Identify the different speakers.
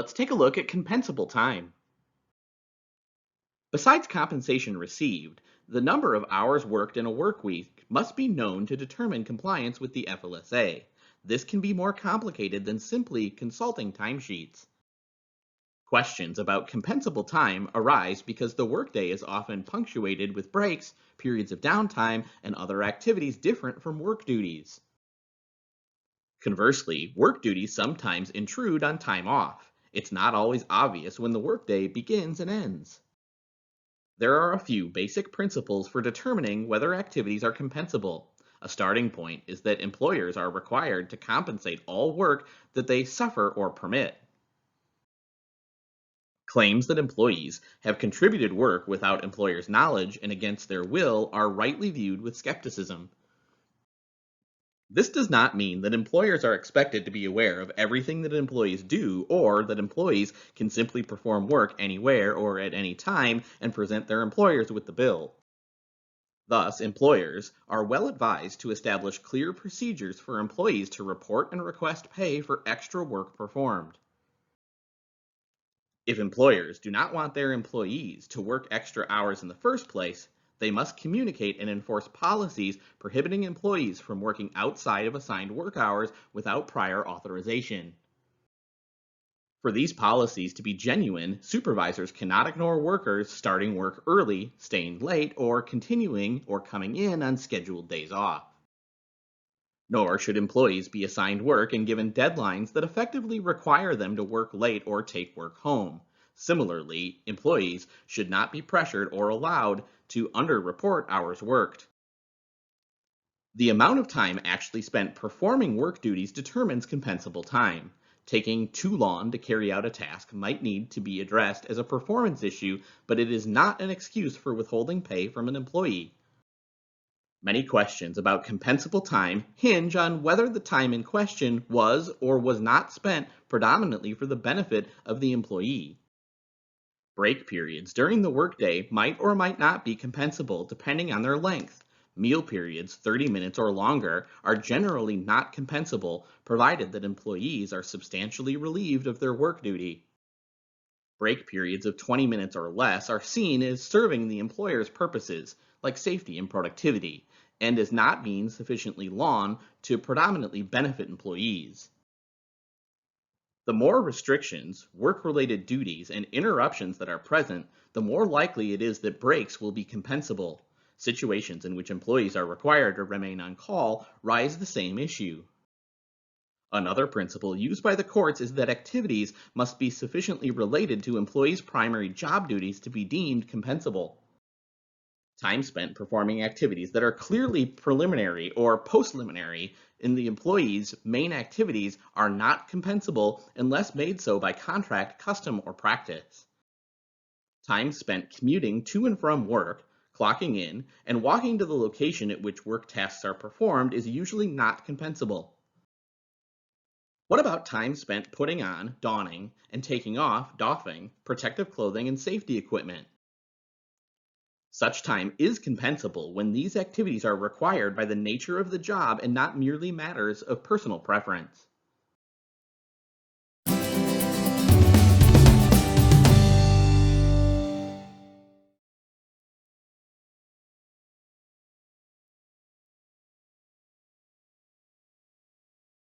Speaker 1: Let's take a look at compensable time. Besides compensation received, the number of hours worked in a work week must be known to determine compliance with the FLSA. This can be more complicated than simply consulting timesheets. Questions about compensable time arise because the workday is often punctuated with breaks, periods of downtime, and other activities different from work duties. Conversely, work duties sometimes intrude on time off. It's not always obvious when the workday begins and ends. There are a few basic principles for determining whether activities are compensable. A starting point is that employers are required to compensate all work that they suffer or permit. Claims that employees have contributed work without employers' knowledge and against their will are rightly viewed with skepticism. This does not mean that employers are expected to be aware of everything that employees do, or that employees can simply perform work anywhere or at any time and present their employers with the bill. Thus, employers are well advised to establish clear procedures for employees to report and request pay for extra work performed. If employers do not want their employees to work extra hours in the first place, they must communicate and enforce policies prohibiting employees from working outside of assigned work hours without prior authorization. For these policies to be genuine, supervisors cannot ignore workers starting work early, staying late, or continuing or coming in on scheduled days off. Nor should employees be assigned work and given deadlines that effectively require them to work late or take work home. Similarly, employees should not be pressured or allowed to underreport hours worked. The amount of time actually spent performing work duties determines compensable time. Taking too long to carry out a task might need to be addressed as a performance issue, but it is not an excuse for withholding pay from an employee. Many questions about compensable time hinge on whether the time in question was or was not spent predominantly for the benefit of the employee. Break periods during the workday might or might not be compensable depending on their length. Meal periods, 30 minutes or longer, are generally not compensable provided that employees are substantially relieved of their work duty. Break periods of 20 minutes or less are seen as serving the employer's purposes, like safety and productivity, and as not being sufficiently long to predominantly benefit employees. The more restrictions, work-related duties, and interruptions that are present, the more likely it is that breaks will be compensable. Situations in which employees are required to remain on call rise the same issue. Another principle used by the courts is that activities must be sufficiently related to employees' primary job duties to be deemed compensable. Time spent performing activities that are clearly preliminary or postliminary in the employee's main activities are not compensable unless made so by contract, custom, or practice. Time spent commuting to and from work, clocking in, and walking to the location at which work tasks are performed is usually not compensable. What about time spent putting on, donning, and taking off, doffing, protective clothing and safety equipment? Such time is compensable when these activities are required by the nature of the job and not merely matters of personal preference.